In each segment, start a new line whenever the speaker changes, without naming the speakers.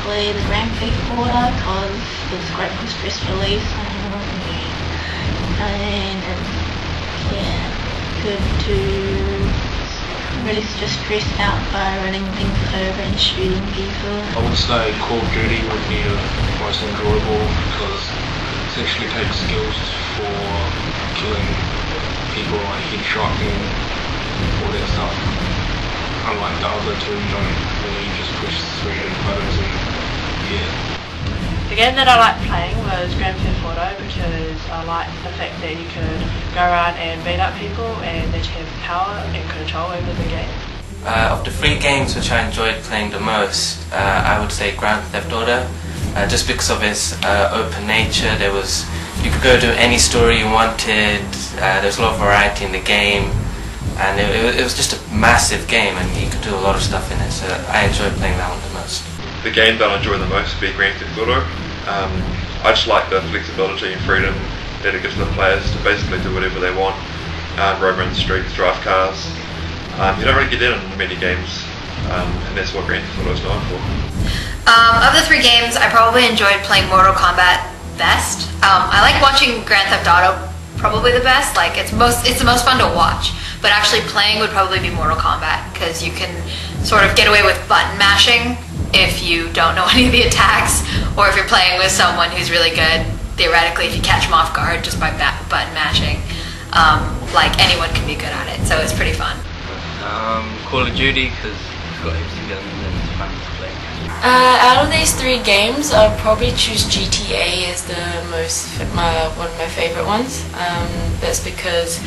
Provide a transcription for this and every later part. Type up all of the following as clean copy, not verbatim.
probably the Grand Theft Auto because it's great for stress release and yeah, good to release your stress out by running things over and shooting people.
I would say Call of Duty would be the most enjoyable because it essentially takes skills for killing people, like headshotting, all that stuff. Unlike the other two, you don't really just push through buttons and yeah.
The game that I liked playing was Grand Theft Auto because I liked the fact that you could go around and beat up people and that you have power and control over the game.
Of the 3 games which I enjoyed playing the most, I would say Grand Theft Auto, just because of its open nature. You could go to any story you wanted, there's a lot of variety in the game, and it was just a massive game and you could do a lot of stuff in it, so I enjoyed playing that one the most.
The game that I enjoy the most would be Grand Theft Auto. I just like the flexibility and freedom that it gives the players to basically do whatever they want, roam around the streets, drive cars. You don't really get that in many games, and that's what Grand Theft Auto is known for.
Of the 3 games, I probably enjoyed playing Mortal Kombat best. I like watching Grand Theft Auto probably the best. Like it's the most fun to watch. But actually playing would probably be Mortal Kombat because you can sort of get away with button mashing if you don't know any of the attacks, or if you're playing with someone who's really good, theoretically if you catch them off guard just by button mashing, like anyone can be good at it, so it's pretty fun.
Call of Duty because it's got heaps of guns and it's fun to play.
Out of these 3 games, I'll probably choose GTA as one of my favorite ones. That's because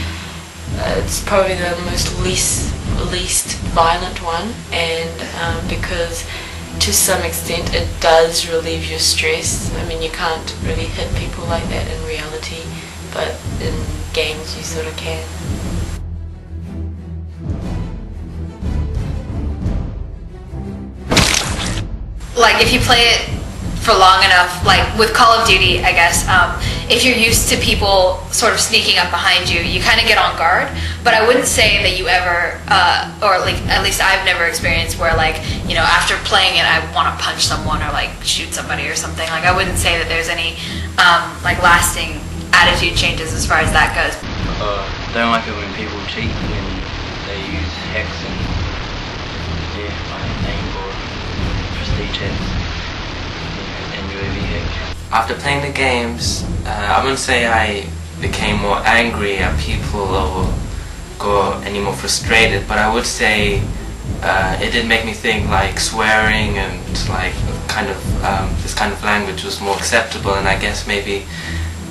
it's probably the least violent one, and because to some extent it does relieve your stress. I mean, you can't really hit people like that in reality, but in games you sort of can.
Like if you play it for long enough, like with Call of Duty, I guess, if you're used to people sort of sneaking up behind you, you kind of get on guard. But I wouldn't say that you ever, or like at least I've never experienced where like, you know, after playing it I want to punch someone or like shoot somebody or something. Like I wouldn't say that there's any like lasting attitude changes as far as that goes.
Don't like it when people cheat and they use hacks and like aim or prestige hacks and UAV hacks.
After playing the games, I wouldn't say I became more angry at people or got any more frustrated, but I would say it did make me think like swearing and like this kind of language was more acceptable, and I guess maybe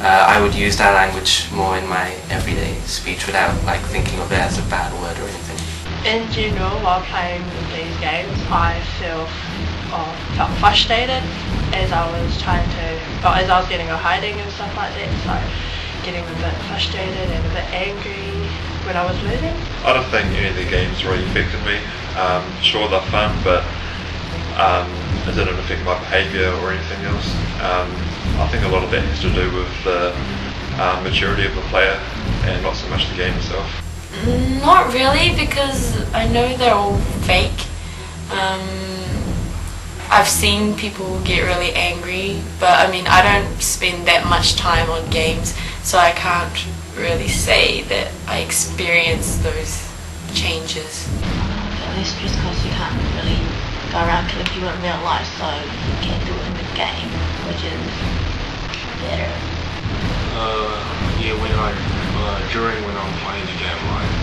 I would use that language more in my everyday speech without like thinking of it as a bad word or anything.
In general, while playing these games, I felt frustrated as I was getting a hiding and stuff like that, so getting a bit frustrated and a bit angry when I was losing.
I don't think any of the games really affected me. Sure, they're fun, but it didn't affect my behaviour or anything else. I think a lot of that has to do with the maturity of the player and not so much the game itself.
Not really, because I know they're all fake. I've seen people get really angry, but I mean I don't spend that much time on games, so I can't really say that I experience those changes.
It's just because you can't really go around killing people in real life, so you can do it in the game, which is better.
Yeah, when I'm playing the game, like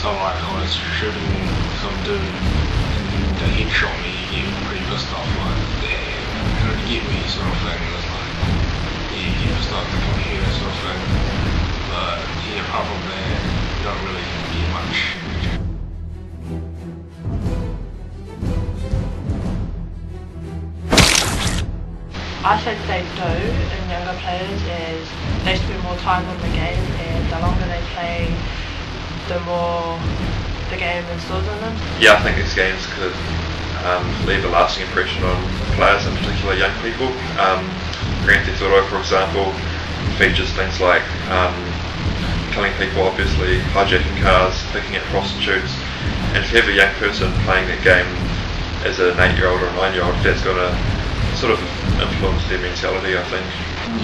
I was shooting some dude and they headshot me, you get pretty pissed off, like, damn, how did you get me, sort of thing. It's like, yeah, you get pissed off to come here, sort of thing. But yeah, apart from that, you don't really get much.
I think they do in younger players as they spend more time on the game, and the longer they play, the more the game instills in them.
Yeah, I think these games could leave a lasting impression on players, in particular young people. Grand Theft Auto, for example, features things like killing people, obviously, hijacking cars, picking up prostitutes, and if you have a young person playing that game, as an 8-year-old or a 9-year-old, that's going to sort of influence their mentality, I think.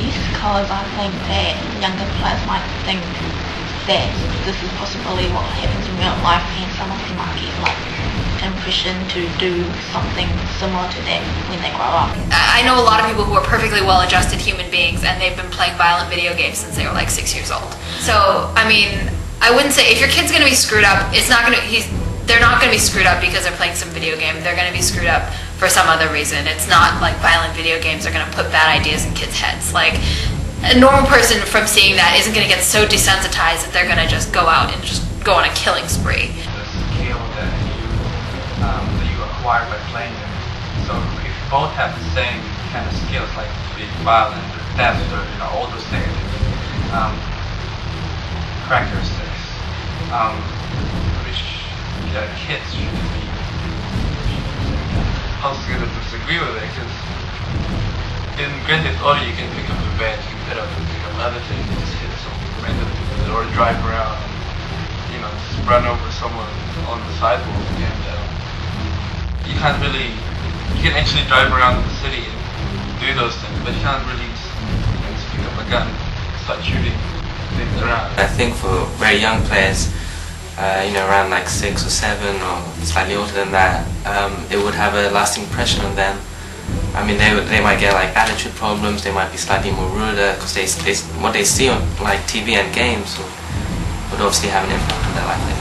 Yes, because I think that younger players might think that this is possibly what happens in real life, and some of them might get like impression to do something similar to that when they grow up.
I know a lot of people who are perfectly well-adjusted human beings, and they've been playing violent video games since they were like 6 years old. So, I mean, I wouldn't say if your kid's gonna be screwed up, they're not gonna be screwed up because they're playing some video game. They're gonna be screwed up for some other reason. It's not like violent video games are gonna put bad ideas in kids' heads. Like, a normal person from seeing that isn't gonna get so desensitized that they're gonna just go out and just go on a killing spree.
The skill that you acquire by playing them. So if you both have the same kind of skills, like being violent, or theft, or all those negative characteristics, which kids should be. I was gonna disagree with it because in Grand Theft Auto you can pick up a van, you can pick up other things, you just hit some random people, or drive around, and, just run over someone on the sidewalk, and you can't really. You can actually drive around the city and do those things, but you can't really just pick up a gun and start shooting things around.
I think for very young players, around like 6 or 7 or slightly older than that, it would have a lasting impression on them. I mean, they might get like attitude problems. They might be slightly more ruder because what they see on like TV and games would obviously have an impact on their life.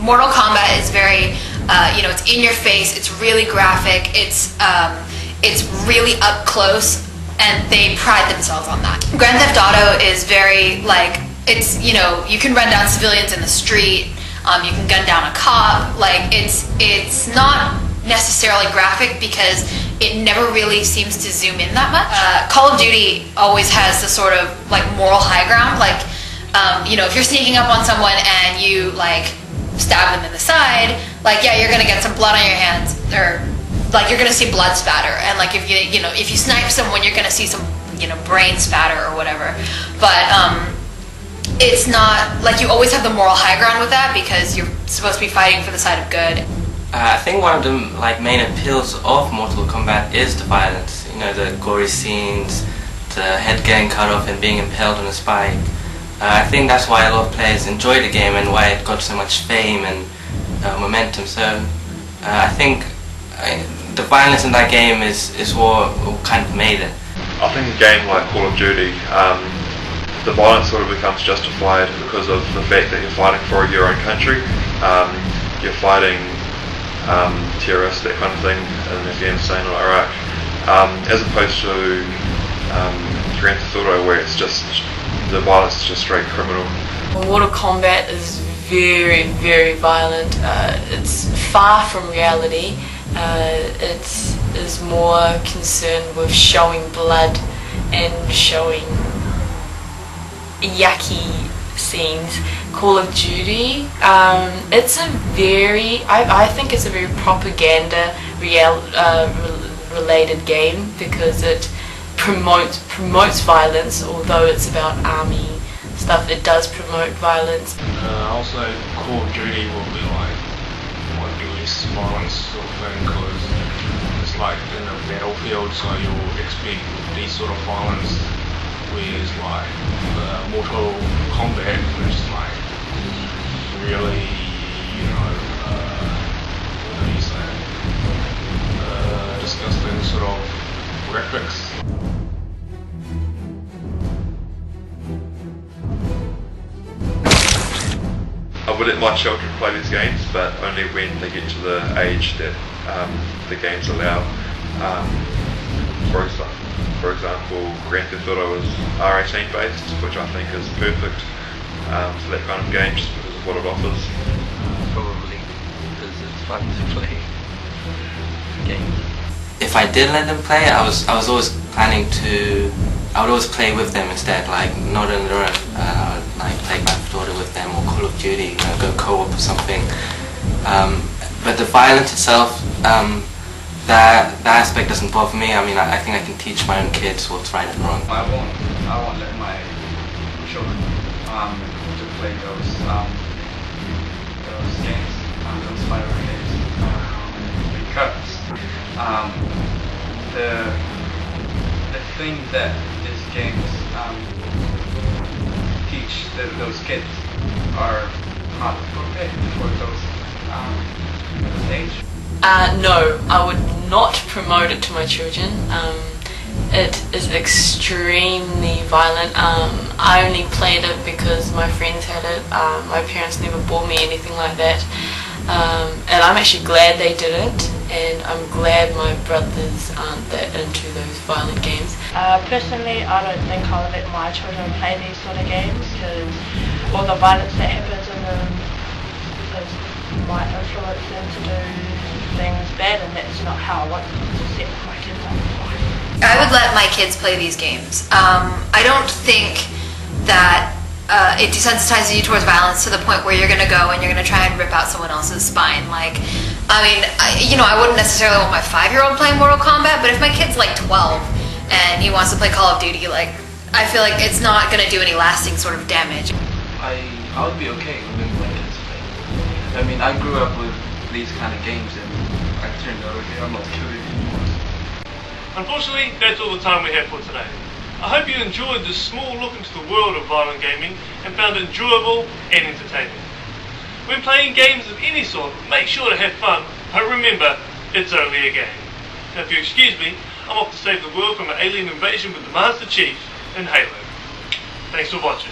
Mortal Kombat is very, it's in your face. It's really graphic. It's really up close, and they pride themselves on that. Grand Theft Auto is very you can run down civilians in the street. You can gun down a cop. Like it's not necessarily graphic because it never really seems to zoom in that much. Call of Duty always has the sort of like moral high ground. Like if you're sneaking up on someone and you like stab them in the side, like you're gonna get some blood on your hands, or like you're gonna see blood spatter, and like if you snipe someone, you're gonna see some brain spatter or whatever. But it's not like you always have the moral high ground with that because you're supposed to be fighting for the side of good.
I think one of the main appeals of Mortal Kombat is the violence. The gory scenes, the head getting cut off and being impaled on a spike. I think that's why a lot of players enjoy the game and why it got so much fame and momentum. So I think the violence in that game is what kind of made it.
I think a game like Call of Duty, the violence sort of becomes justified because of the fact that you're fighting for your own country. You're fighting terrorists, that kind of thing, in Afghanistan or Iraq, as opposed to Grand Theft Auto, where it's just the violence is just straight criminal.
Mortal Kombat is very, very violent. It's far from reality. It is more concerned with showing blood and showing yucky scenes. Call of Duty, it's a very, I think it's a very propaganda related game because it promotes violence. Although it's about army stuff, it does promote violence.
Also, Call of Duty will be like less violence sort of thing because it's like in a battlefield, so you'll expect these sort of violence. Whereas like Mortal Kombat, which is like really, what do you say, disgusting sort of graphics.
I would let my children play these games, but only when they get to the age that the games allow. For example, Grand Theft Auto is R18 based, which I think is perfect for that kind of game just because of what it offers.
Probably because it's fun to play games.
If I did let them play, I was always planning to. I would always play with them instead, like not on their own. Like play Grand Theft Auto with them or Call of Duty, go co-op or something. But the violence itself, that aspect doesn't bother me. I mean, I think I can teach my own kids what's right and wrong.
I won't let my children
to play those games, those violent games, because the thing that these games teach those kids are not appropriate for those age.
No, I would not promote it to my children. It is extremely violent. I only played it because my friends had it. My parents never bought me anything like that. And I'm actually glad they did it, and I'm glad my brothers aren't that into those violent games.
Personally, I don't think I'll let my children play these sort of games because all the violence that happens in them might influence them to do things bad, and that's not how I want to set my kids up.
I would let my kids play these games. I don't think that it desensitizes you towards violence to the point where you're going to go and you're going to try and rip out someone else's spine. Like, I mean, I wouldn't necessarily want my 5-year-old playing Mortal Kombat, but if my kid's like 12 and he wants to play Call of Duty, like, I feel like it's not going to do any lasting sort of damage.
I would be okay with my kids play. I mean, I grew up with these kind of games, and I turned out okay. I'm not curious anymore.
Unfortunately, that's all the time we have for today. I hope you enjoyed this small look into the world of violent gaming and found it enjoyable and entertaining. When playing games of any sort, make sure to have fun, but remember, it's only a game. Now if you excuse me, I'm off to save the world from an alien invasion with the Master Chief in Halo. Thanks for watching.